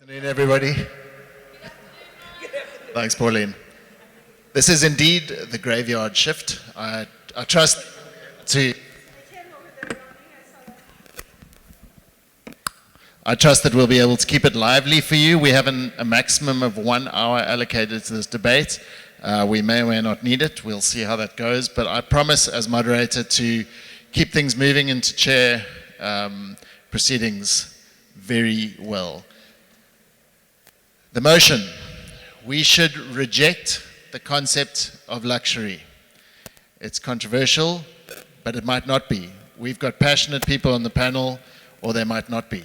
Good afternoon, everybody. Thanks, Pauline. This is indeed the graveyard shift. I trust that we'll be able to keep it lively for you. We have a maximum of 1 hour allocated to this debate. We may or may not need it. We'll see how that goes. But I promise, as moderator, to keep things moving into chair proceedings very well. The motion: we should reject the concept of luxury. It's controversial, but it might not be. We've got passionate people on the panel, or there might not be.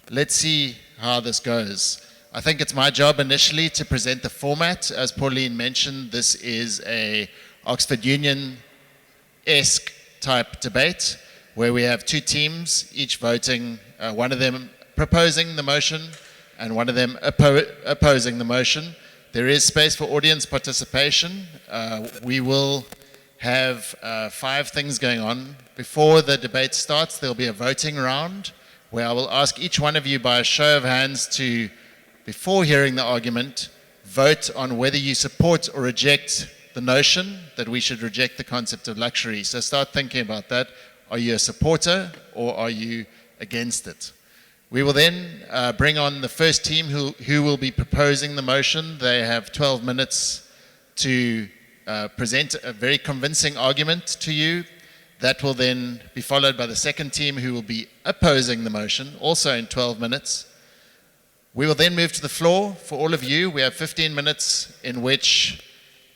Let's see how this goes. I think it's my job initially to present the format. As Pauline mentioned, this is a Oxford Union-esque type debate where we have two teams, each voting, one of them proposing the motion and one of them opposing the motion. There is space for audience participation. We will have 5 things going on. Before the debate starts, there'll be a voting round where I will ask each one of you by a show of hands to, before hearing the argument, vote on whether you support or reject the notion that we should reject the concept of luxury. So start thinking about that. Are you a supporter or are you against it? We will then bring on the first team who will be proposing the motion. They have 12 minutes to present a very convincing argument to you. That will then be followed by the second team who will be opposing the motion, also in 12 minutes. We will then move to the floor for all of you. We have 15 minutes in which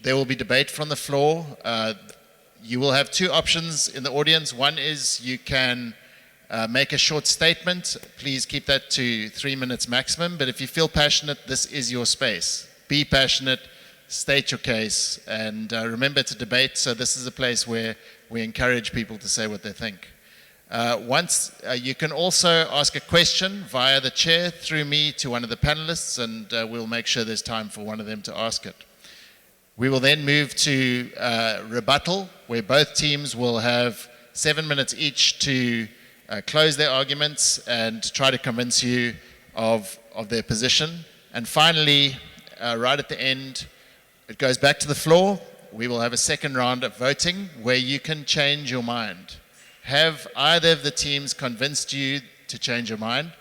there will be debate from the floor. You will have 2 options in the audience. One is you can make a short statement. Please keep that to 3 minutes maximum. But if you feel passionate, this is your space. Be passionate, state your case, and remember to debate. So this is a place where we encourage people to say what they think. You can also ask a question via the chair through me to one of the panelists, and we'll make sure there's time for one of them to ask it. We will then move to rebuttal, where both teams will have 7 minutes each to close their arguments and try to convince you of their position. And finally, right at the end, it goes back to the floor. We will have a second round of voting where you can change your mind. Have either of the teams convinced you to change your mind?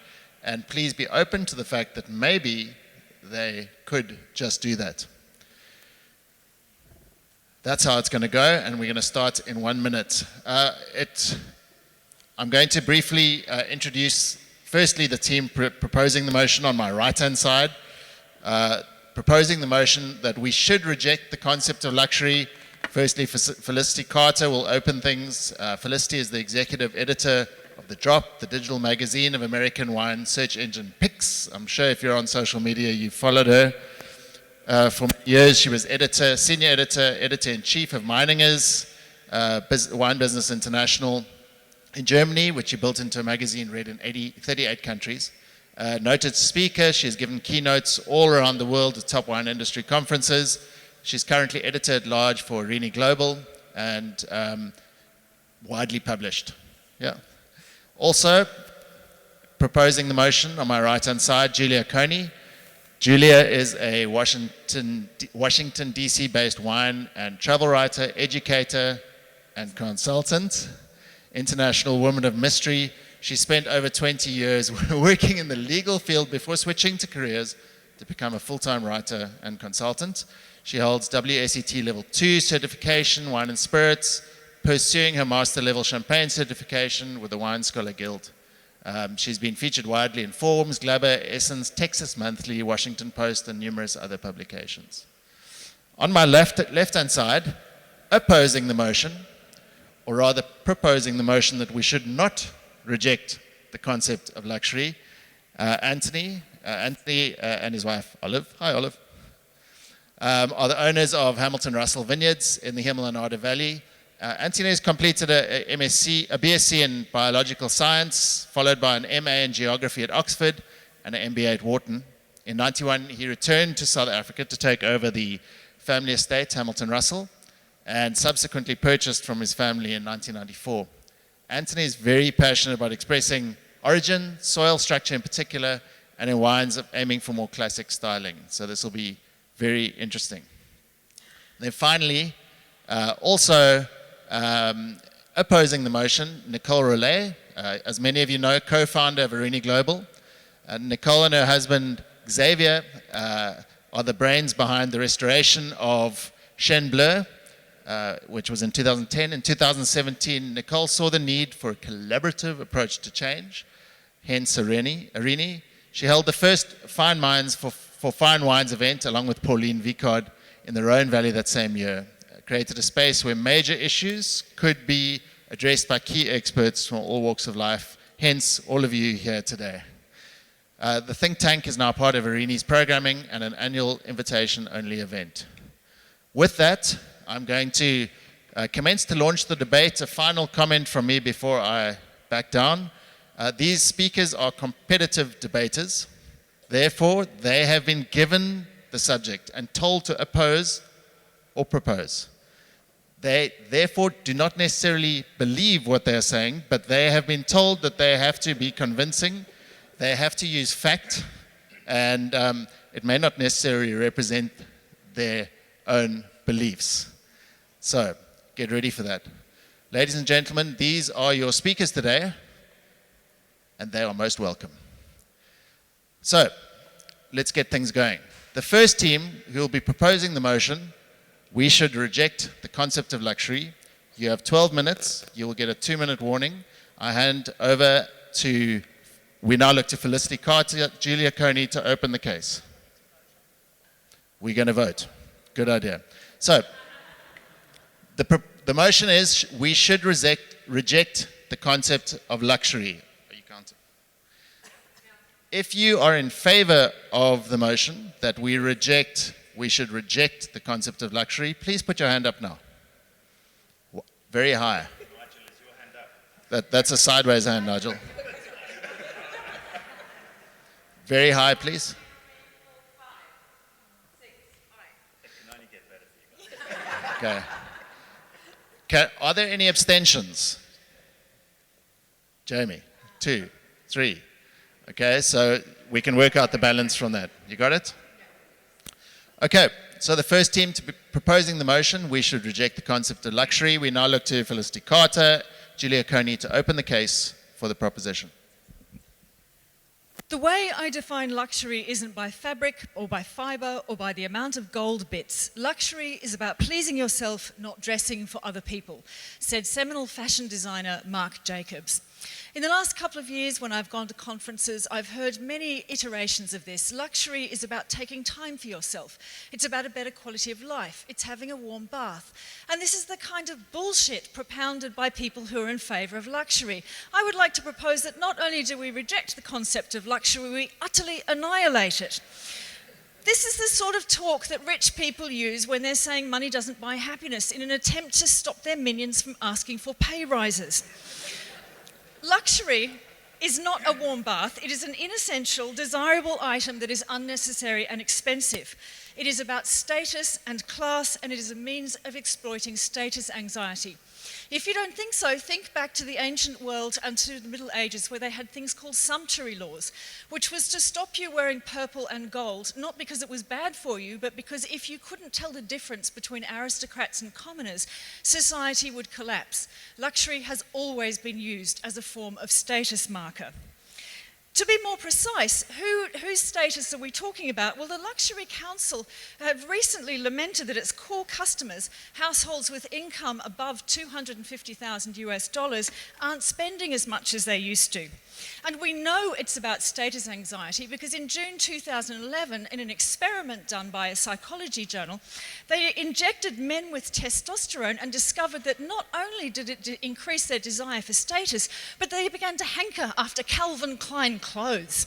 And please be open to the fact that maybe they could just do that. That's how it's going to go, and we're going to start in 1 minute. I'm going to briefly introduce, firstly, the team proposing the motion on my right-hand side. Proposing the motion that we should reject the concept of luxury. Firstly, Felicity Carter will open things. Felicity is the executive editor of The Drop, the digital magazine of American wine search engine Pix. I'm sure if you're on social media, you've followed her. For years, she was senior editor, editor-in-chief of Meiningers, Wine Business International in Germany, which she built into a magazine read in 38 countries. Noted speaker, she has given keynotes all around the world at top wine industry conferences. She's currently editor-at-large for ARENI Global and widely published. Yeah. Also, proposing the motion on my right-hand side, Julia Coney. Julia is a Washington DC-based wine and travel writer, educator, and consultant. International woman of mystery. She spent over 20 years working in the legal field before switching to careers to become a full-time writer and consultant. She holds WSET Level 2 certification, wine and spirits, pursuing her master level champagne certification with the Wine Scholar Guild. She's been featured widely in Forbes, Glaber, Essence, Texas Monthly, Washington Post, and numerous other publications. On my left-hand side, opposing the motion, or rather proposing the motion that we should not reject the concept of luxury, Anthony and his wife Olive, hi Olive, are the owners of Hamilton Russell Vineyards in the Himalaya Valley. Anthony has completed a BSc in biological science, followed by an MA in geography at Oxford and an MBA at Wharton. In 1991, he returned to South Africa to take over the family estate, Hamilton Russell, and subsequently purchased from his family in 1994. Anthony is very passionate about expressing origin, soil structure in particular, and in wines aiming for more classic styling. So this will be very interesting. Then finally, also opposing the motion, Nicole Rollet, as many of you know, co-founder of ARENI Global. Nicole and her husband Xavier are the brains behind the restoration of Chêne Bleu, which was in 2010. In 2017, Nicole saw the need for a collaborative approach to change, hence ARENI. She held the first Fine Minds for Fine Wines event along with Pauline Vicard in the Rhone Valley that same year. Created a space where major issues could be addressed by key experts from all walks of life, hence all of you here today. The think tank is now part of ARENI's programming and an annual invitation-only event. With that, I'm going to commence to launch the debate. A final comment from me before I back down. These speakers are competitive debaters. Therefore, they have been given the subject and told to oppose or propose. They therefore do not necessarily believe what they are saying, but they have been told that they have to be convincing, they have to use fact, and it may not necessarily represent their own beliefs. So, get ready for that. Ladies and gentlemen, these are your speakers today, and they are most welcome. So, let's get things going. The first team who will be proposing the motion, we should reject the concept of luxury. You have 12 minutes. You will get a 2-minute warning. I hand over to, we now look to Felicity Carter, Julia Coney to open the case. We're going to vote. Good idea. So, the motion is we should reject the concept of luxury. Are you counting? If you are in favor of the motion that we should reject the concept of luxury, please put your hand up now. Very high. Nigel, is your hand up? That's a sideways hand, Nigel. Very high, please. It can only get better for you guys. Okay. Are there any abstentions? Jamie, 2, 3. Okay, so we can work out the balance from that. You got it? Okay, so the first team to be proposing the motion, we should reject the concept of luxury. We now look to Felicity Carter, Julia Coney to open the case for the proposition. The way I define luxury isn't by fabric or by fibre or by the amount of gold bits. Luxury is about pleasing yourself, not dressing for other people, said seminal fashion designer Marc Jacobs. In the last couple of years, when I've gone to conferences, I've heard many iterations of this. Luxury is about taking time for yourself. It's about a better quality of life. It's having a warm bath. And this is the kind of bullshit propounded by people who are in favour of luxury. I would like to propose that not only do we reject the concept of luxury, we utterly annihilate it. This is the sort of talk that rich people use when they're saying money doesn't buy happiness in an attempt to stop their minions from asking for pay rises. Luxury is not a warm bath. It is an inessential, desirable item that is unnecessary and expensive. It is about status and class, and it is a means of exploiting status anxiety. If you don't think so, think back to the ancient world and to the Middle Ages, where they had things called sumptuary laws, which was to stop you wearing purple and gold, not because it was bad for you, but because if you couldn't tell the difference between aristocrats and commoners, society would collapse. Luxury has always been used as a form of status marker. To be more precise, whose status are we talking about? Well, the Luxury Council have recently lamented that its core customers, households with income above $250,000 aren't spending as much as they used to. And we know it's about status anxiety because in June 2011, in an experiment done by a psychology journal, they injected men with testosterone and discovered that not only did it increase their desire for status, but they began to hanker after Calvin Klein clothes.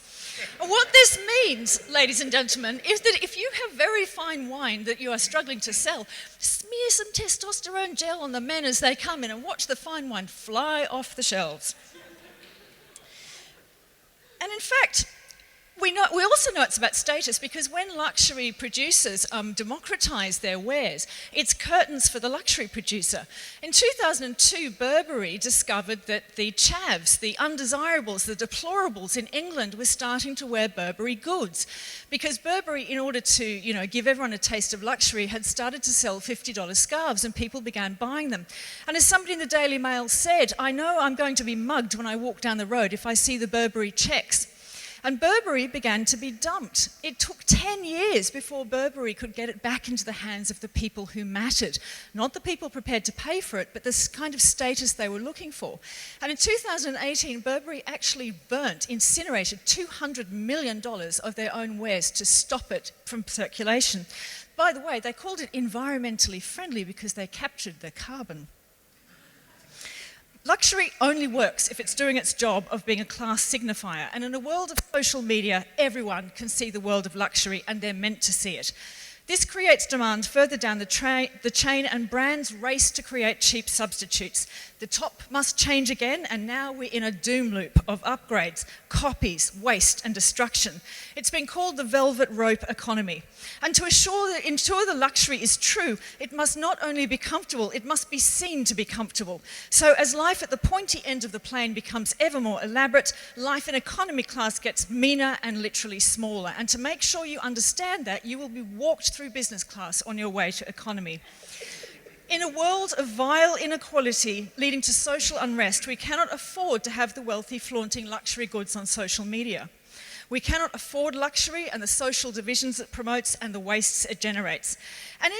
And what this means, ladies and gentlemen, is that if you have very fine wine that you are struggling to sell, smear some testosterone gel on the men as they come in and watch the fine wine fly off the shelves. And in fact, We also know it's about status because when luxury producers democratise their wares, it's curtains for the luxury producer. In 2002, Burberry discovered that the chavs, the undesirables, the deplorables in England were starting to wear Burberry goods because Burberry, in order to give everyone a taste of luxury, had started to sell $50 scarves and people began buying them. And as somebody in the Daily Mail said, I know I'm going to be mugged when I walk down the road if I see the Burberry checks. And Burberry began to be dumped. It took 10 years before Burberry could get it back into the hands of the people who mattered. Not the people prepared to pay for it, but this kind of status they were looking for. And in 2018, Burberry actually incinerated $200 million of their own wares to stop it from circulation. By the way, they called it environmentally friendly because they captured the carbon. Luxury only works if it's doing its job of being a class signifier. And in a world of social media, everyone can see the world of luxury and they're meant to see it. This creates demand further down the chain and brands race to create cheap substitutes. The top must change again and now we're in a doom loop of upgrades, copies, waste and destruction. It's been called the velvet rope economy. And to ensure the luxury is true, it must not only be comfortable, it must be seen to be comfortable. So as life at the pointy end of the plane becomes ever more elaborate, life in economy class gets meaner and literally smaller. And to make sure you understand that, you will be walked through business class on your way to economy. In a world of vile inequality leading to social unrest, we cannot afford to have the wealthy flaunting luxury goods on social media. We cannot afford luxury and the social divisions it promotes and the wastes it generates. And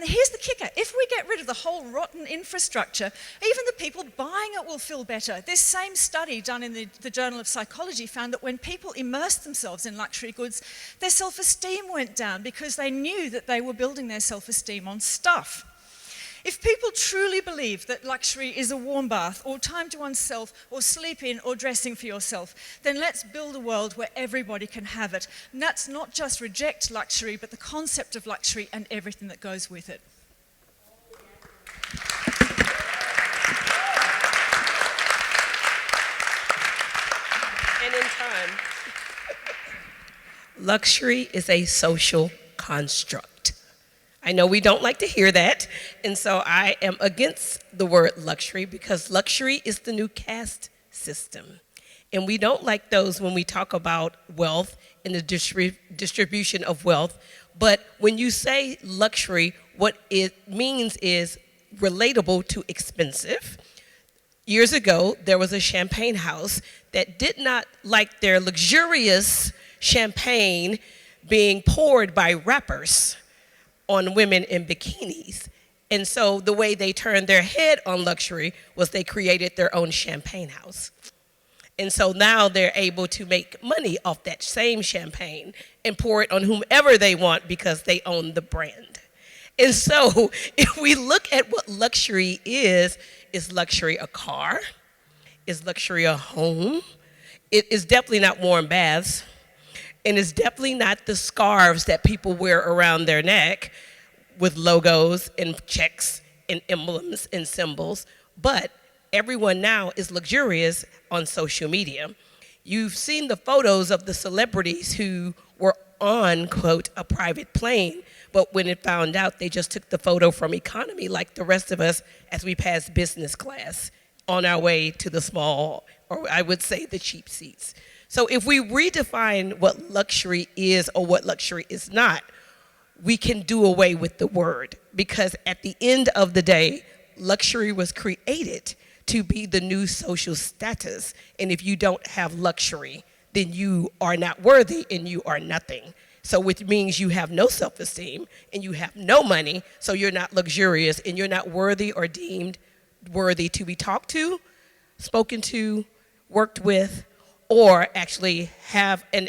here's the kicker, if we get rid of the whole rotten infrastructure, even the people buying it will feel better. This same study done in the Journal of Psychology found that when people immersed themselves in luxury goods, their self-esteem went down because they knew that they were building their self-esteem on stuff. If people truly believe that luxury is a warm bath or time to oneself or sleep in or dressing for yourself, then let's build a world where everybody can have it. And that's not just reject luxury, but the concept of luxury and everything that goes with it. And in time, luxury is a social construct. I know we don't like to hear that, and so I am against the word luxury because luxury is the new caste system. And we don't like those when we talk about wealth and the distribution of wealth. But when you say luxury, what it means is relatable to expensive. Years ago, there was a champagne house that did not like their luxurious champagne being poured by rappers on women in bikinis. And so the way they turned their head on luxury was they created their own champagne house. And so now they're able to make money off that same champagne and pour it on whomever they want because they own the brand. And so if we look at what luxury is luxury a car? Is luxury a home? It is definitely not warm baths. And it's definitely not the scarves that people wear around their neck with logos and checks and emblems and symbols. But everyone now is luxurious on social media. You've seen the photos of the celebrities who were on, quote, a private plane, but when it found out, they just took the photo from economy like the rest of us as we passed business class on our way to the small, or I would say the cheap seats. So if we redefine what luxury is or what luxury is not, we can do away with the word, because at the end of the day, luxury was created to be the new social status. And if you don't have luxury, then you are not worthy and you are nothing. So which means you have no self-esteem and you have no money, so you're not luxurious and you're not worthy or deemed worthy to be talked to, spoken to, worked with, or actually have an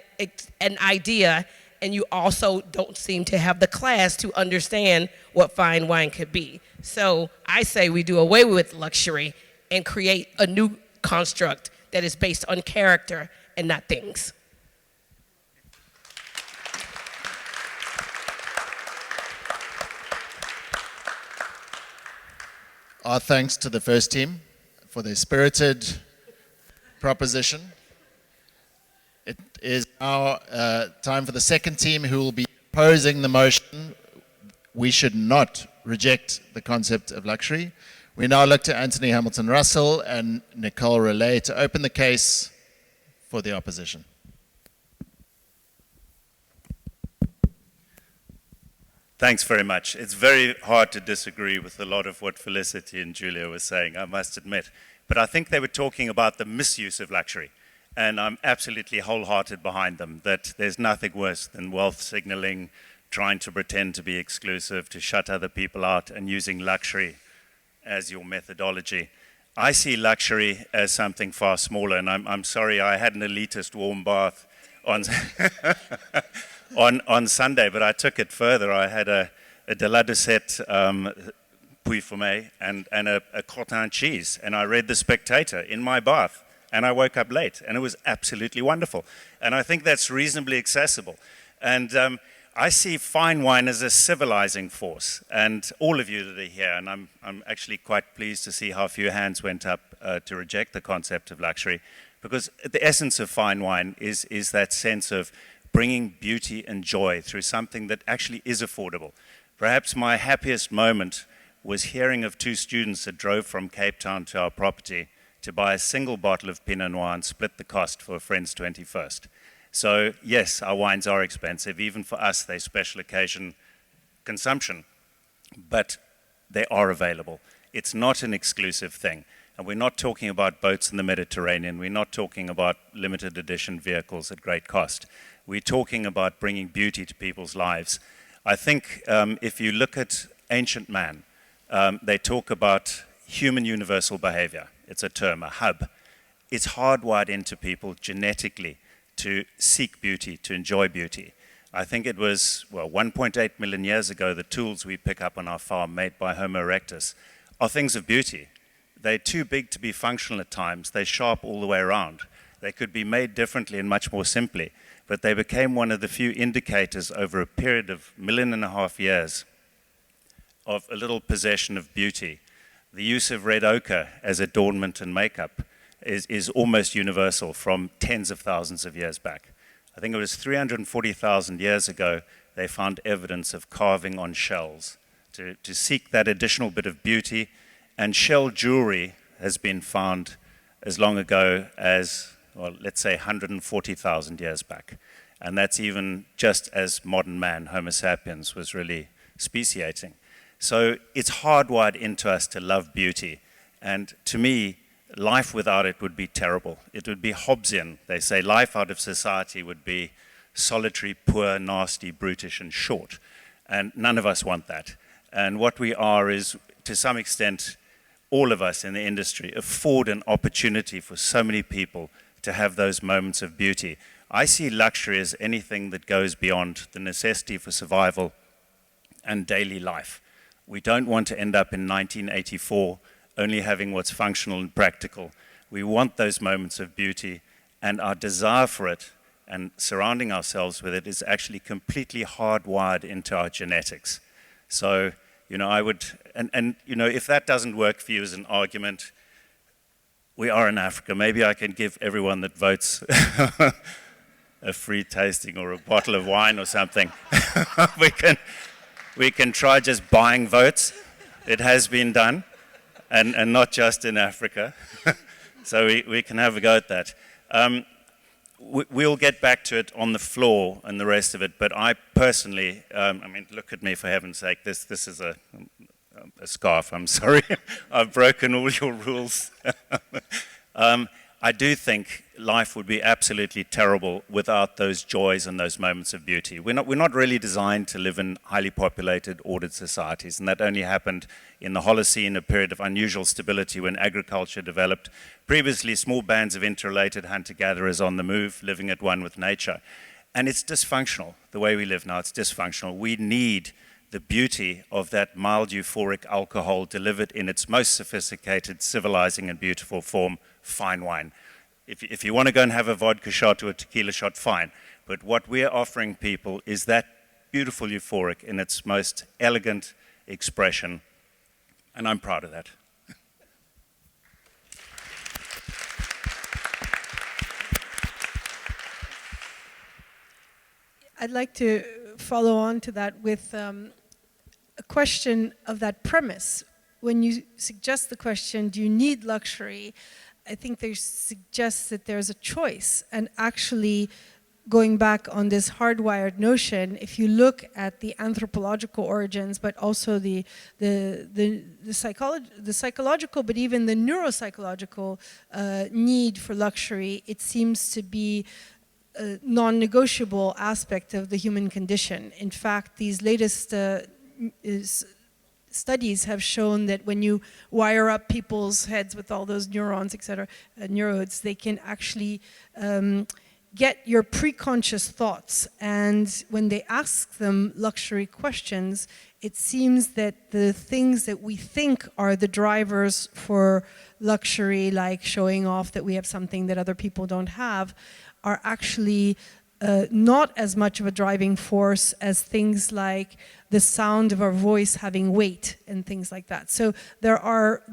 idea, and you also don't seem to have the class to understand what fine wine could be. So I say we do away with luxury and create a new construct that is based on character and not things. Our thanks to the first team for their spirited proposition. It is now time for the second team who will be opposing the motion. We should not reject the concept of luxury. We now look to Anthony Hamilton Russell and Nicole Relay to open the case for the opposition. Thanks very much. It's very hard to disagree with a lot of what Felicity and Julia were saying, I must admit. But I think they were talking about the misuse of luxury. And I'm absolutely wholehearted behind them, that there's nothing worse than wealth signaling, trying to pretend to be exclusive, to shut other people out, and using luxury as your methodology. I see luxury as something far smaller, and I'm sorry I had an elitist warm bath on on Sunday, but I took it further. I had a de la Dessette Puy Formé and a crottin cheese, and I read The Spectator in my bath, and I woke up late, and it was absolutely wonderful. And I think that's reasonably accessible. And I see fine wine as a civilizing force, and all of you that are here, and I'm actually quite pleased to see how few hands went up to reject the concept of luxury, because the essence of fine wine is that sense of bringing beauty and joy through something that actually is affordable. Perhaps my happiest moment was hearing of two students that drove from Cape Town to our property to buy a single bottle of Pinot Noir and split the cost for a friend's 21st. So yes, our wines are expensive. Even for us, they're special occasion consumption, but they are available. It's not an exclusive thing. And we're not talking about boats in the Mediterranean. We're not talking about limited edition vehicles at great cost. We're talking about bringing beauty to people's lives. I think if you look at ancient man, they talk about human universal behavior. It's a term, a hub. It's hardwired into people genetically to seek beauty, to enjoy beauty. I think it was, 1.8 million years ago, the tools we pick up on our farm made by Homo erectus are things of beauty. They're too big to be functional at times. They're sharp all the way around. They could be made differently and much more simply, but they became one of the few indicators over a period of 1.5 million years of a little possession of beauty. The use of red ochre as adornment and makeup is almost universal from tens of thousands of years back. I think it was 340,000 years ago they found evidence of carving on shells to seek that additional bit of beauty, and shell jewelry has been found as long ago as, let's say 140,000 years back. And that's even just as modern man, Homo sapiens, was really speciating. So it's hardwired into us to love beauty. And to me, life without it would be terrible. It would be Hobbesian. They say life out of society would be solitary, poor, nasty, brutish, and short. And none of us want that. And what we are is, to some extent, all of us in the industry afford an opportunity for so many people to have those moments of beauty. I see luxury as anything that goes beyond the necessity for survival and daily life. We don't want to end up in 1984 only having what's functional and practical. We want those moments of beauty, and our desire for it and surrounding ourselves with it is actually completely hardwired into our genetics. So, I would, and if that doesn't work for you as an argument, we are in Africa. Maybe I can give everyone that votes a free tasting or a bottle of wine or something. we can try just buying votes. It has been done. And not just in Africa. So we can have a go at that. We'll get back to it on the floor and the rest of it, but I personally, look at me for heaven's sake, this is a scarf, I'm sorry. I've broken all your rules. I do think life would be absolutely terrible without those joys and those moments of beauty. We're not really designed to live in highly populated, ordered societies, and that only happened in the Holocene, a period of unusual stability when agriculture developed. Previously, small bands of interrelated hunter-gatherers on the move, living at one with nature. And it's dysfunctional. The way we live now, it's dysfunctional. We need the beauty of that mild euphoric alcohol delivered in its most sophisticated, civilizing and beautiful form, fine wine. If you want to go and have a vodka shot or a tequila shot, fine. But what we're offering people is that beautiful euphoric in its most elegant expression. And I'm proud of that. I'd like to follow on to that with a question of that premise. When you suggest the question, do you need luxury? I think they suggests that there's a choice. And actually, going back on this hardwired notion, if you look at the anthropological origins, but also the psychological, but even the neuropsychological need for luxury, it seems to be a non-negotiable aspect of the human condition. In fact, these latest studies have shown that when you wire up people's heads with all those neurons, etc., neurodes, they can actually get your preconscious thoughts. And when they ask them luxury questions, it seems that the things that we think are the drivers for luxury, like showing off that we have something that other people don't have, are actually not as much of a driving force as things like the sound of our voice having weight and things like that. So there are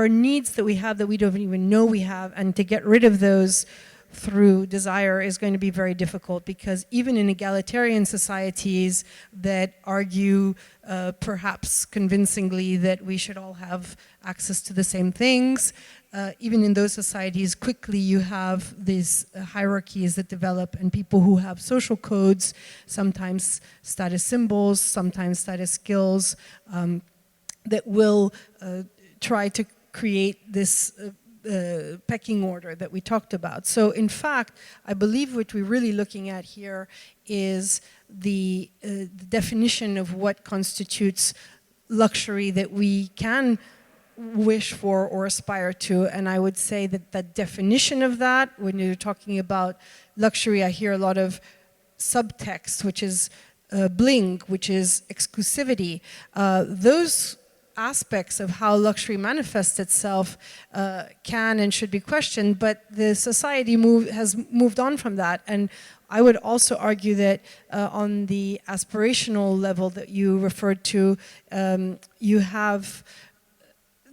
needs that we have that we don't even know we have, and to get rid of those through desire is going to be very difficult, because even in egalitarian societies that argue perhaps convincingly that we should all have access to the same things, even in those societies, quickly you have these hierarchies that develop, and people who have social codes, sometimes status symbols, sometimes status skills, that will try to create this pecking order that we talked about. So in fact, I believe what we're really looking at here is the definition of what constitutes luxury that we can wish for or aspire to. And I would say that the definition of that, when you're talking about luxury, I hear a lot of subtext, which is bling, which is exclusivity. Those aspects of how luxury manifests itself can and should be questioned, but the society has moved on from that. And I would also argue that on the aspirational level that you referred to, you have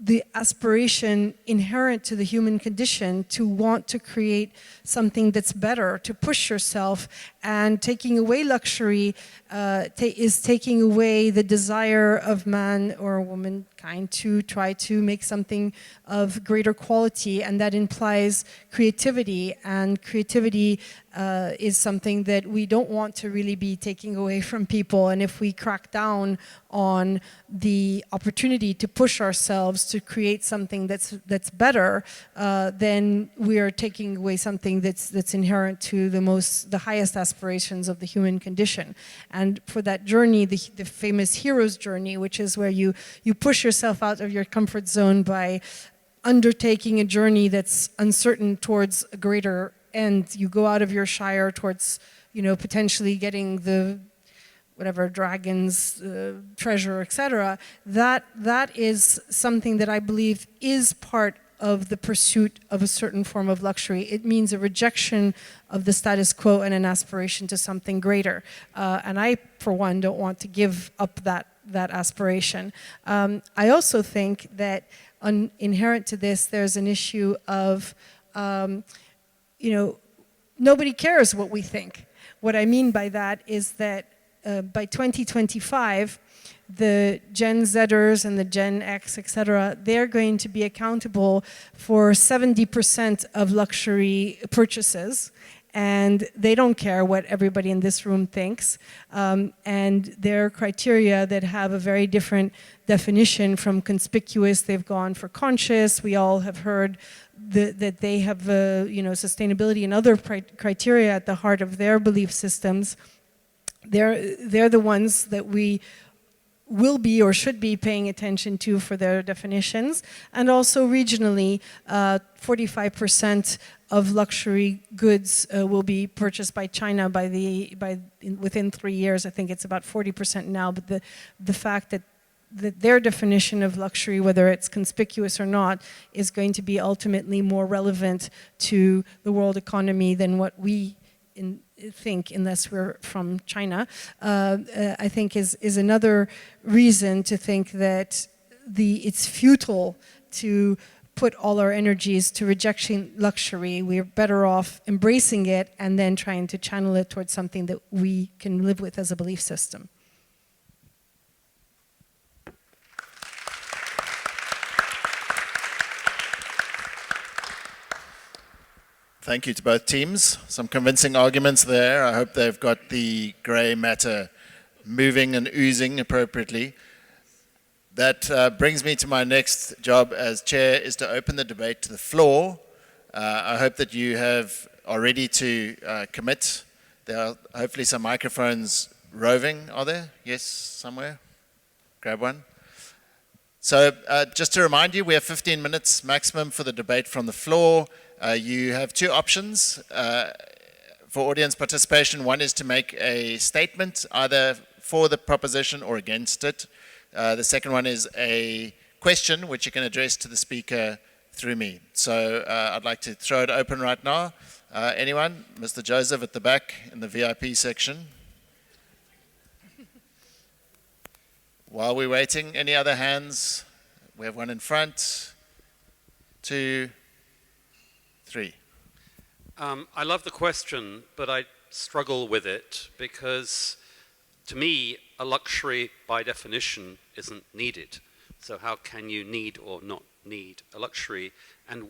the aspiration inherent to the human condition to want to create something that's better, to push yourself, and taking away luxury is taking away the desire of man or womankind to try to make something of greater quality, and that implies creativity, and creativity is something that we don't want to really be taking away from people. And if we crack down on the opportunity to push ourselves to create something that's better, then we are taking away something that's inherent to the highest aspirations of the human condition. And for that journey, the famous hero's journey, which is where you push yourself out of your comfort zone by undertaking a journey that's uncertain towards a greater end. You go out of your shire towards, potentially getting the whatever dragon's treasure, etc. That is something that I believe is part of the pursuit of a certain form of luxury. It means a rejection of the status quo and an aspiration to something greater. And I, for one, don't want to give up that aspiration. I also think that inherent to this, there's an issue of, nobody cares what we think. What I mean by that is that by 2025, the Gen Zers and the Gen X, etc., they're going to be accountable for 70% of luxury purchases. And they don't care what everybody in this room thinks. And their criteria that have a very different definition from conspicuous, they've gone for conscious. We all have heard that they have sustainability and other criteria at the heart of their belief systems. They're the ones that we will be or should be paying attention to for their definitions. And also regionally, 45% of luxury goods will be purchased by China within 3 years. I think it's about 40% now, but the fact that their definition of luxury, whether it's conspicuous or not, is going to be ultimately more relevant to the world economy than what we think, unless we're from China, I think is another reason to think that it's futile to put all our energies to rejecting luxury. We're better off embracing it and then trying to channel it towards something that we can live with as a belief system. Thank you to both teams. Some convincing arguments there. I hope they've got the grey matter moving and oozing appropriately. That brings me to my next job as chair, is to open the debate to the floor. I hope that you are ready to commit. There are hopefully some microphones roving. Are there? Yes, somewhere? Grab one. So just to remind you, we have 15 minutes maximum for the debate from the floor. You have two options for audience participation. One is to make a statement either for the proposition or against it. The second one is a question which you can address to the speaker through me. So I'd like to throw it open right now. Anyone? Mr. Joseph at the back in the VIP section. While we're waiting, any other hands? We have one in front, 2, 3. I love the question, but I struggle with it because, to me, a luxury by definition isn't needed. So how can you need or not need a luxury? And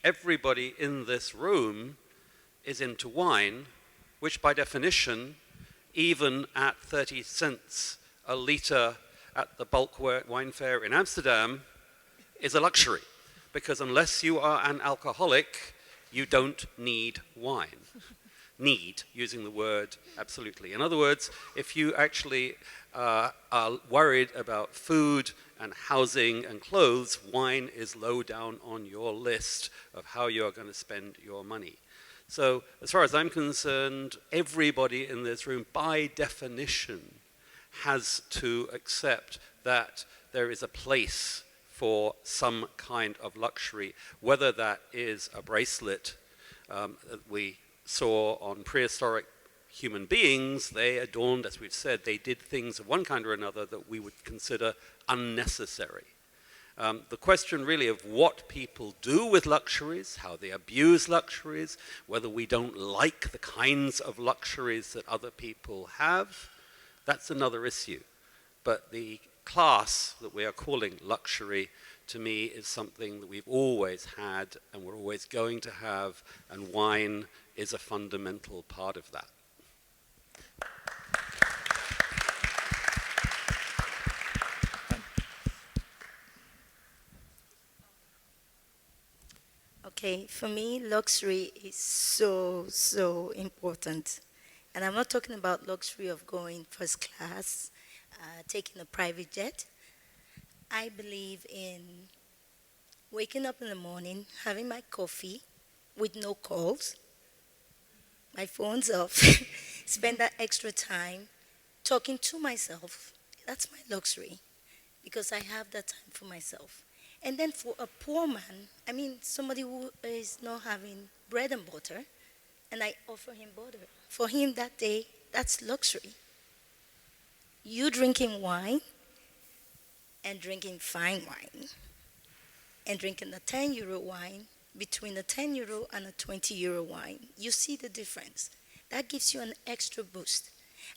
everybody in this room is into wine, which by definition, even at 30 cents a litre at the bulk wine fair in Amsterdam, is a luxury. Because unless you are an alcoholic, you don't need wine. Need, using the word absolutely. In other words, if you actually are worried about food and housing and clothes, wine is low down on your list of how you're going to spend your money. So as far as I'm concerned, everybody in this room, by definition, has to accept that there is a place for some kind of luxury, whether that is a bracelet that we saw on prehistoric human beings. They adorned, as we've said, they did things of one kind or another that we would consider unnecessary. The question really of what people do with luxuries, how they abuse luxuries, whether we don't like the kinds of luxuries that other people have, that's another issue. But the class that we are calling luxury, to me, is something that we've always had and we're always going to have, and wine is a fundamental part of that. Okay, for me, luxury is so important. And I'm not talking about luxury of going first class, taking a private jet. I believe in waking up in the morning, having my coffee with no calls, my phone's off, spend that extra time talking to myself. That's my luxury, because I have that time for myself. And then for a poor man, I mean somebody who is not having bread and butter, and I offer him butter. For him that day, that's luxury. You drinking wine and drinking fine wine and drinking a 10 euro wine, between a 10 euro and a 20 euro wine, you see the difference. That gives you an extra boost.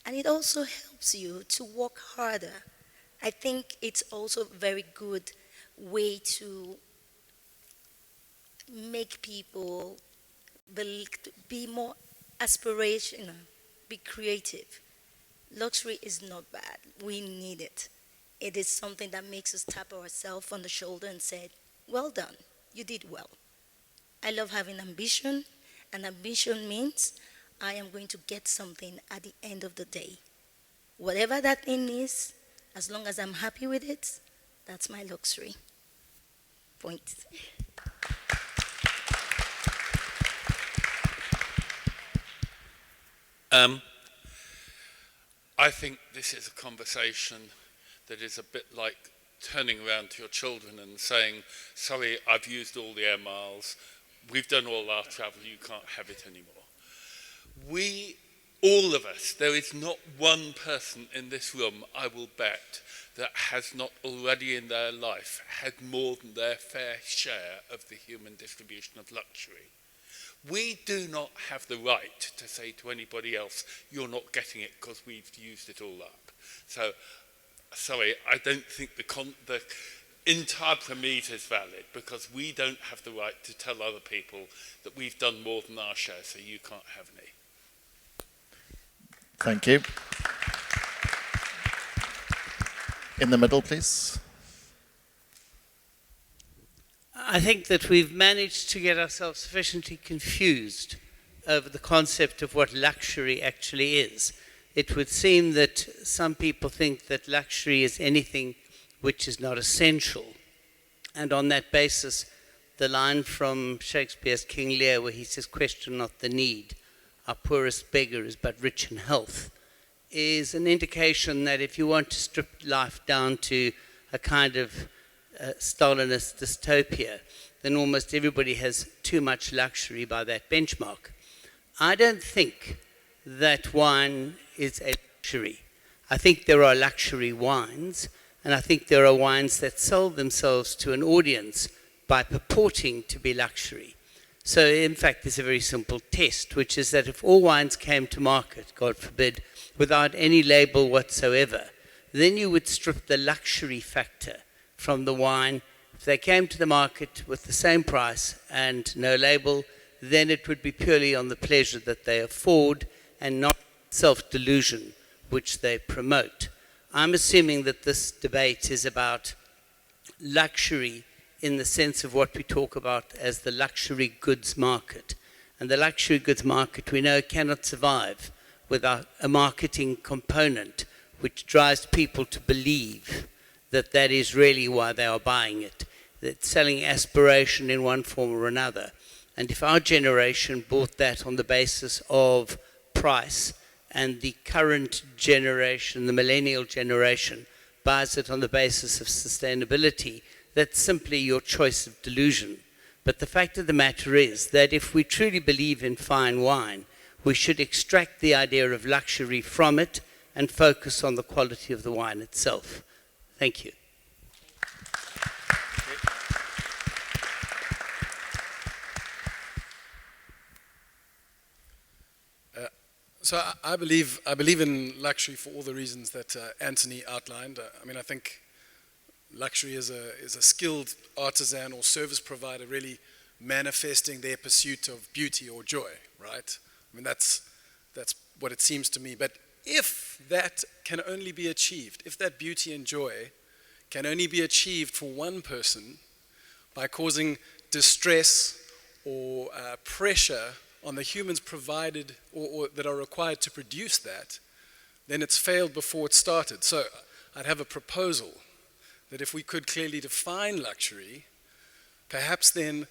And it also helps you to work harder. I think it's also a very good way to make people be more aspirational, be creative. Luxury is not bad. We need it. It is something that makes us tap ourselves on the shoulder and say, well done, you did well. I love having ambition, and ambition means I am going to get something at the end of the day. Whatever that thing is, as long as I'm happy with it, that's my luxury. Point. I think this is a conversation that is a bit like turning around to your children and saying, sorry, I've used all the air miles, we've done all our travel, you can't have it anymore. We All of us, there is not one person in this room, I will bet, that has not already in their life had more than their fair share of the human distribution of luxury. We do not have the right to say to anybody else, you're not getting it because we've used it all up. So, sorry, I don't think the entire premise is valid, because we don't have the right to tell other people that we've done more than our share, so you can't have any. Thank you. In the middle, please. I think that we've managed to get ourselves sufficiently confused over the concept of what luxury actually is. It would seem that some people think that luxury is anything which is not essential. And on that basis, the line from Shakespeare's King Lear, where he says, "Question not the need, our poorest beggar is but rich in health," is an indication that if you want to strip life down to a kind of Stalinist dystopia, then almost everybody has too much luxury by that benchmark. I don't think that wine is a luxury. I think there are luxury wines, and I think there are wines that sell themselves to an audience by purporting to be luxury. So in fact, there's a very simple test, which is that if all wines came to market, God forbid, without any label whatsoever, then you would strip the luxury factor from the wine. If they came to the market with the same price and no label, then it would be purely on the pleasure that they afford and not self-delusion which they promote. I'm assuming that this debate is about luxury in the sense of what we talk about as the luxury goods market. And the luxury goods market, we know, cannot survive without a marketing component which drives people to believe that that is really why they are buying it, that it's selling aspiration in one form or another. And if our generation bought that on the basis of price, and the current generation, the millennial generation, buys it on the basis of sustainability, that's simply your choice of delusion. But the fact of the matter is that if we truly believe in fine wine, we should extract the idea of luxury from it and focus on the quality of the wine itself. Thank you. So I believe in luxury for all the reasons that Anthony outlined. I mean, I think luxury is a skilled artisan or service provider really manifesting their pursuit of beauty or joy, right? I mean, that's what it seems to me. But if that can only be achieved, if that beauty and joy can only be achieved for one person by causing distress or pressure on the humans provided or that are required to produce that, then it's failed before it started. So I'd have a proposal that if we could clearly define luxury, perhaps then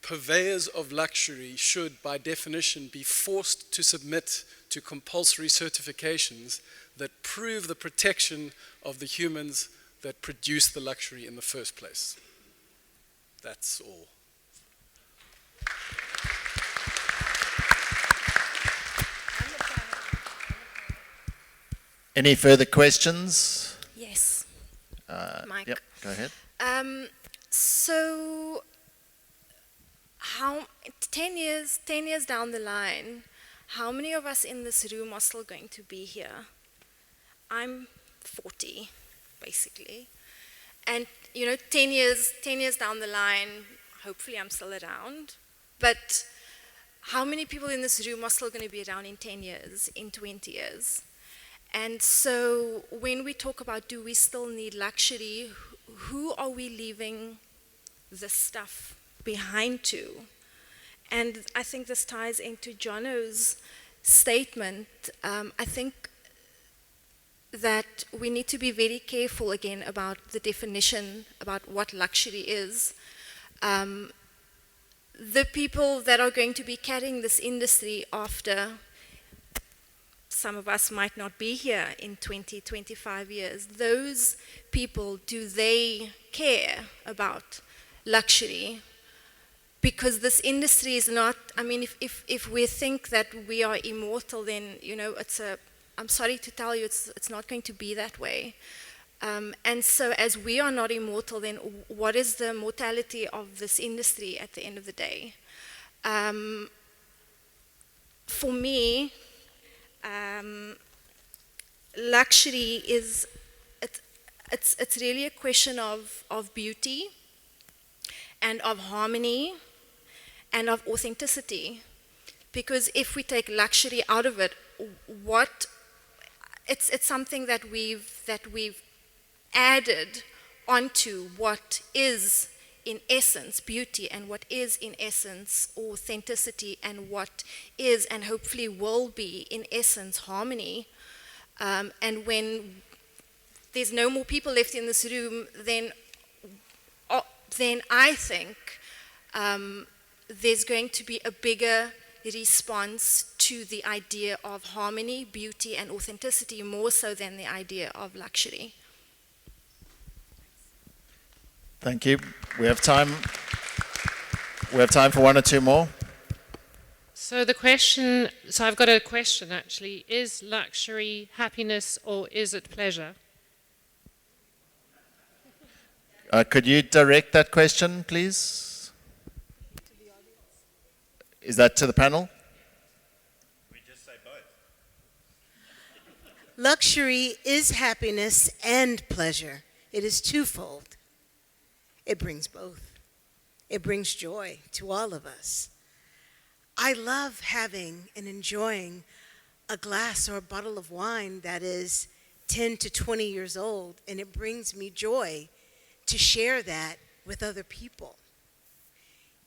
purveyors of luxury should, by definition, be forced to submit to compulsory certifications that prove the protection of the humans that produce the luxury in the first place. That's all. Any further questions? Yes. Mike. Yep, go ahead. So, 10 years down the line, how many of us in this room are still going to be here? I'm 40, basically. And, 10 years down the line, hopefully I'm still around. But how many people in this room are still going to be around in 10 years, in 20 years? And so when we talk about do we still need luxury, who are we leaving this stuff behind to? And I think this ties into Jono's statement. I think that we need to be very careful again about the definition, about what luxury is. The people that are going to be carrying this industry after, some of us might not be here in 20, 25 years. Those people, do they care about luxury? because this industry is not, I mean, if we think that we are immortal, then, I'm sorry to tell you, it's not going to be that way. And so as we are not immortal, then what is the mortality of this industry at the end of the day? For me, luxury is, it's really a question of beauty and of harmony and of authenticity. Because if we take luxury out of it, it's something that we've added onto what is in essence beauty, and what is in essence authenticity, and what is and hopefully will be in essence harmony. And when there's no more people left in this room, then I think there's going to be a bigger response to the idea of harmony, beauty, and authenticity, more so than the idea of luxury. Thank you. We have time. We have time for one or two more. So I've got a question actually. Is luxury happiness or is it pleasure? Could you direct that question, please? Is that to the panel? We just say both. Luxury is happiness and pleasure. It is twofold. It brings both. It brings joy to all of us. I love having and enjoying a glass or a bottle of wine that is 10 to 20 years old, and it brings me joy to share that with other people.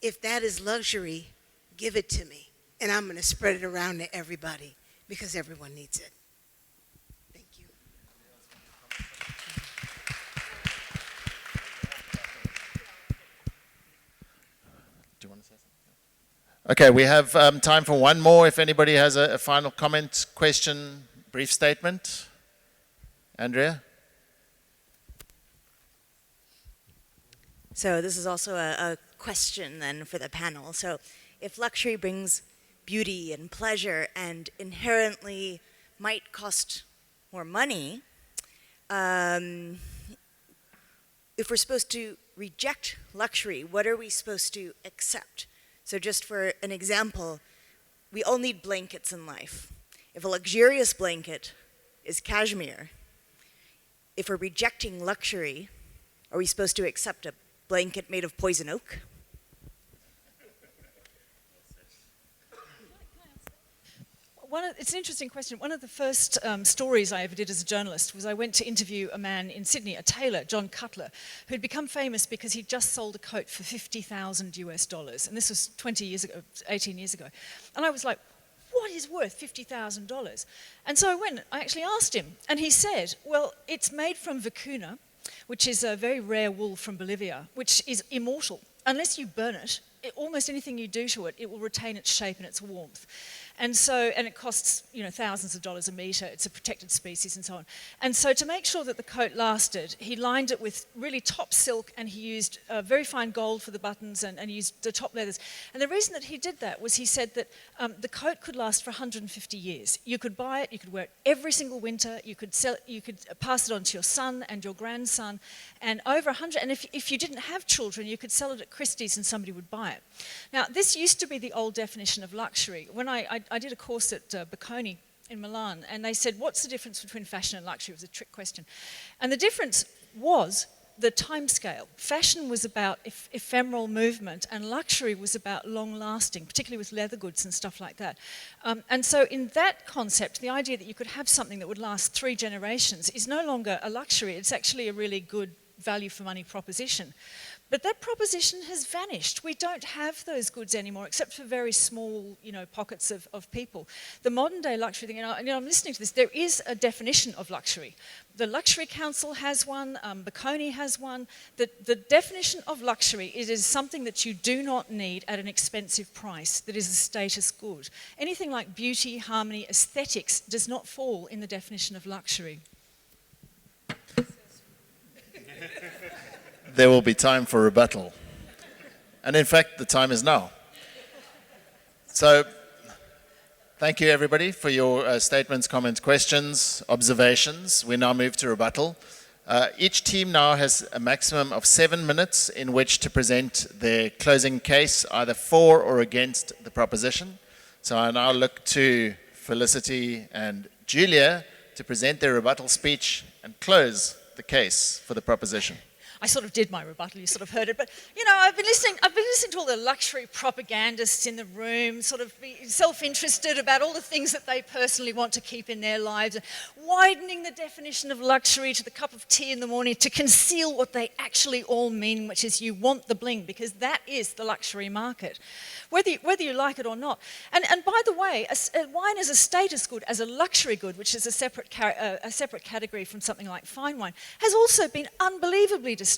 If that is luxury, give it to me, and I'm going to spread it around to everybody because everyone needs it. Thank you. Do you want to say something? Okay, we have time for one more. If anybody has a final comment, question, brief statement. Andrea? So this is also a question then for the panel. So if luxury brings beauty and pleasure and inherently might cost more money, if we're supposed to reject luxury, what are we supposed to accept? So just for an example, we all need blankets in life. If a luxurious blanket is cashmere, if we're rejecting luxury, are we supposed to accept a blanket made of poison oak? It's an interesting question. One of the first stories I ever did as a journalist was I went to interview a man in Sydney, a tailor, John Cutler, who'd become famous because he'd just sold a coat for $50,000 US. And this was 20 years ago, 18 years ago. And I was like, what is worth $50,000? And so I actually asked him, and he said, well, it's made from vicuna, which is a very rare wool from Bolivia, which is immortal. Unless you burn it, almost anything you do to it, it will retain its shape and its warmth. And it costs, thousands of dollars a metre. It's a protected species and so on. And so to make sure that the coat lasted, he lined it with really top silk, and he used very fine gold for the buttons, and used the top leathers. And the reason that he did that was he said that the coat could last for 150 years. You could buy it, you could wear it every single winter, you could pass it on to your son and your grandson, and over 100, and if you didn't have children, you could sell it at Christie's and somebody would buy it. Now, this used to be the old definition of luxury. When I did a course at Bocconi in Milan, and they said, what's the difference between fashion and luxury? It was a trick question. And the difference was the time scale. Fashion was about ephemeral movement, and luxury was about long-lasting, particularly with leather goods and stuff like that. And so in that concept, the idea that you could have something that would last 3 generations is no longer a luxury. It's actually a really good value for money proposition. But that proposition has vanished. We don't have those goods anymore, except for very small, pockets of people. The modern day luxury thing, I'm listening to this, there is a definition of luxury. The Luxury Council has one, Bocconi has one. The definition of luxury is something that you do not need at an expensive price, that is a status good. Anything like beauty, harmony, aesthetics does not fall in the definition of luxury. There will be time for rebuttal. And in fact, the time is now. So, thank you everybody for your statements, comments, questions, observations. We now move to rebuttal. Each team now has a maximum of 7 minutes in which to present their closing case, either for or against the proposition. So I now look to Felicity and Julia to present their rebuttal speech and close the case for the proposition. I sort of did my rebuttal, you sort of heard it, but you know, I've been listening to all the luxury propagandists in the room, sort of be self-interested about all the things that they personally want to keep in their lives, widening the definition of luxury to the cup of tea in the morning to conceal what they actually all mean, which is you want the bling, because that is the luxury market, whether you like it or not. And by the way, wine as a status good, as a luxury good, which is a separate category from something like fine wine, has also been unbelievably destructive.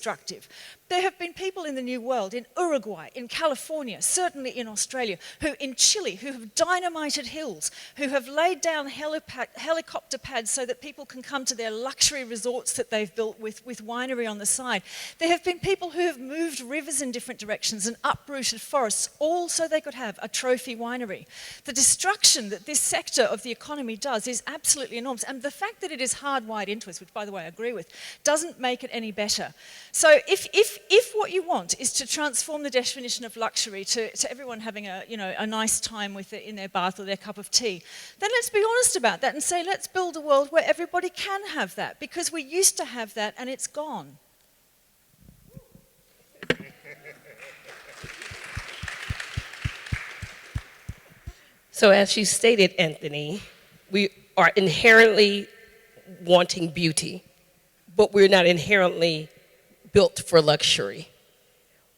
There have been people in the New World, in Uruguay, in California, certainly in Australia, in Chile, who have dynamited hills, who have laid down helicopter pads so that people can come to their luxury resorts that they've built with winery on the side. There have been people who have moved rivers in different directions and uprooted forests, all so they could have a trophy winery. The destruction that this sector of the economy does is absolutely enormous, and the fact that it is hardwired into us, which by the way I agree with, doesn't make it any better. So if what you want is to transform the definition of luxury to everyone having a nice time with it in their bath or their cup of tea, then let's be honest about that and say let's build a world where everybody can have that, because we used to have that and it's gone. So as you stated, Anthony, we are inherently wanting beauty, but we're not inherently built for luxury.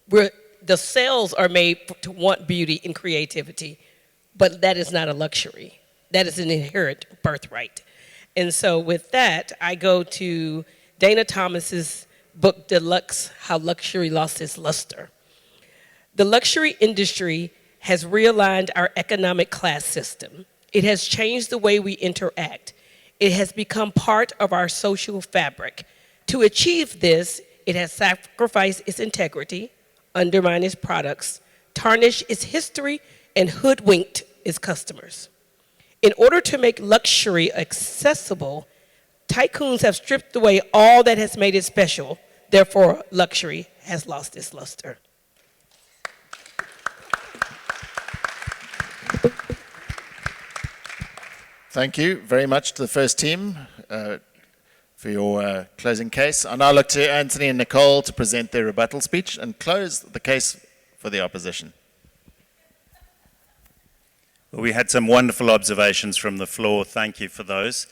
The cells are made to want beauty and creativity, but that is not a luxury. That is an inherent birthright. And so with that, I go to Dana Thomas's book, Deluxe, How Luxury Lost Its Luster. The luxury industry has realigned our economic class system. It has changed the way we interact. It has become part of our social fabric. To achieve this, it has sacrificed its integrity, undermined its products, tarnished its history, and hoodwinked its customers. In order to make luxury accessible, tycoons have stripped away all that has made it special. Therefore, luxury has lost its luster. Thank you very much to the first team for your closing case. I now look to Anthony and Nicole to present their rebuttal speech and close the case for the opposition. Well, we had some wonderful observations from the floor. Thank you for those.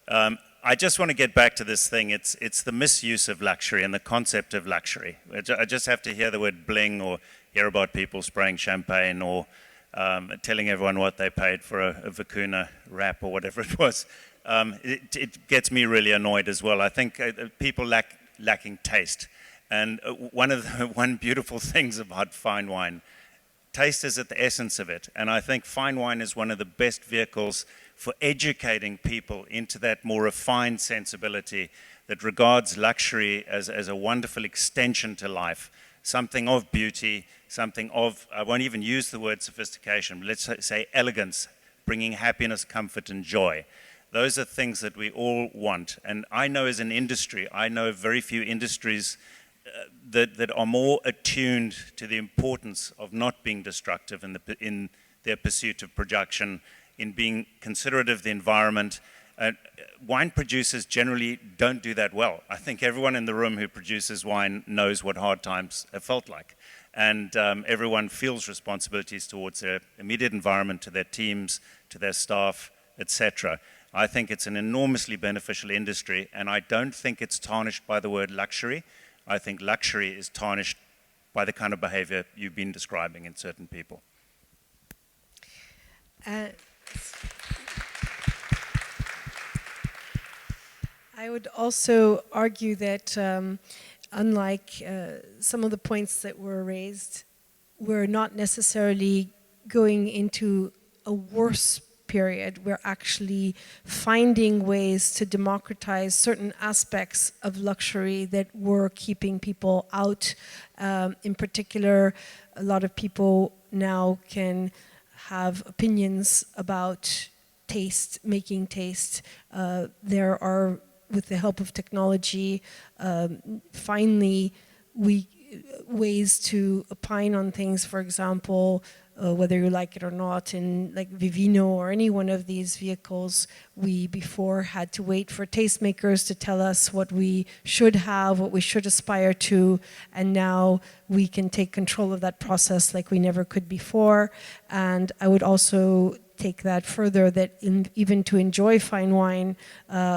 I just want to get back to this thing. It's the misuse of luxury and the concept of luxury. I just have to hear the word bling or hear about people spraying champagne or telling everyone what they paid for a vicuna wrap or whatever it was. It gets me really annoyed as well. I think people lacking taste. And one beautiful things about fine wine, taste is at the essence of it. And I think fine wine is one of the best vehicles for educating people into that more refined sensibility that regards luxury as a wonderful extension to life, something of beauty, something of, I won't even use the word sophistication, but let's say elegance, bringing happiness, comfort, and joy. Those are things that we all want. And I know as an industry, I know very few industries that are more attuned to the importance of not being destructive in their pursuit of production, in being considerate of the environment. Wine producers generally don't do that well. I think everyone in the room who produces wine knows what hard times have felt like. And everyone feels responsibilities towards their immediate environment, to their teams, to their staff, etc. I think it's an enormously beneficial industry, and I don't think it's tarnished by the word luxury. I think luxury is tarnished by the kind of behavior you've been describing in certain people. I would also argue that unlike some of the points that were raised, we're not necessarily going into a worse period, we're actually finding ways to democratize certain aspects of luxury that were keeping people out. In particular, a lot of people now can have opinions about taste, making taste. There are, with the help of technology, finally, ways to opine on things. For example, whether you like it or not, in like Vivino or any one of these vehicles, we before had to wait for tastemakers to tell us what we should have, what we should aspire to, and now we can take control of that process like we never could before. And I would also take that further, that even to enjoy fine wine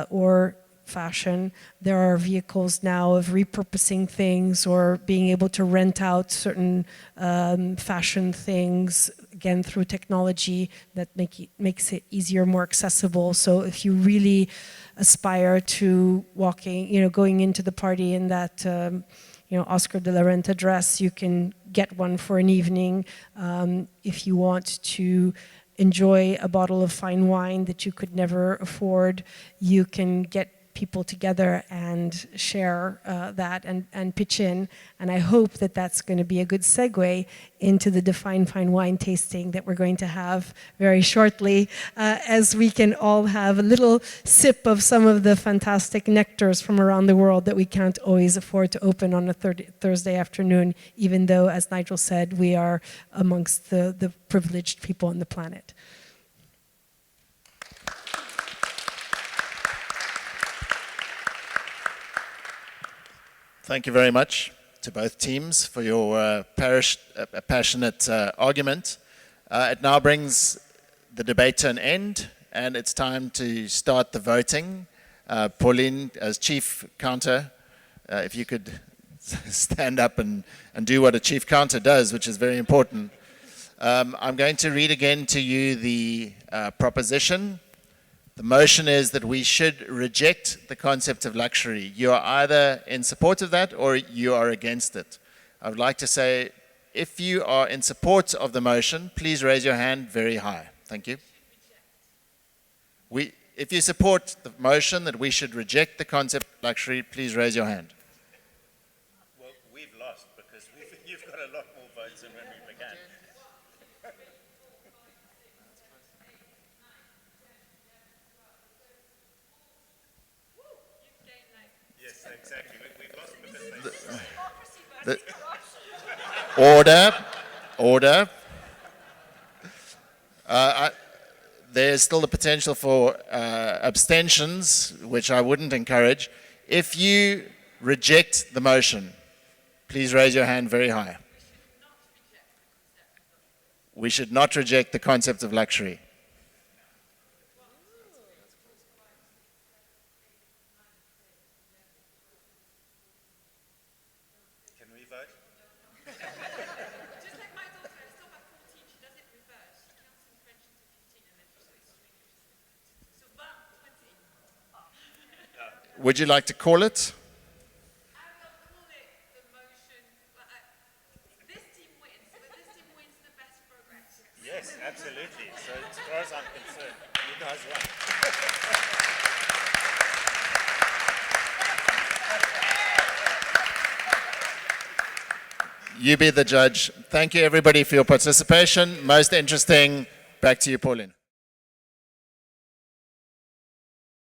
or fashion, there are vehicles now of repurposing things or being able to rent out certain fashion things, again through technology that makes it easier, more accessible. So if you really aspire to going into the party in that Oscar de la Renta dress, you can get one for an evening. If you want to enjoy a bottle of fine wine that you could never afford, you can get people together and share that and pitch in. And I hope that that's going to be a good segue into the Define Fine Wine tasting that we're going to have very shortly, as we can all have a little sip of some of the fantastic nectars from around the world that we can't always afford to open on a Thursday afternoon, even though, as Nigel said, we are amongst the privileged people on the planet. Thank you very much to both teams for your passionate argument. It now brings the debate to an end, and it's time to start the voting. Pauline, as chief counter, if you could stand up and do what a chief counter does, which is very important. I'm going to read again to you the proposition. The motion is that we should reject the concept of luxury. You are either in support of that or you are against it. I would like to say, if you are in support of the motion, please raise your hand very high. Thank you. If you support the motion that we should reject the concept of luxury, please raise your hand. Well, we've lost because you've got a lot more votes than when we began. Yes, exactly. We've lost because Order. There's still the potential for abstentions, which I wouldn't encourage. If you reject the motion, please raise your hand very high. We should not reject the concept of luxury. Can we vote? Would you like to call it? Yes, absolutely. So as far as I'm concerned, you guys won. You be the judge. Thank you, everybody, for your participation. Most interesting. Back to you, Pauline.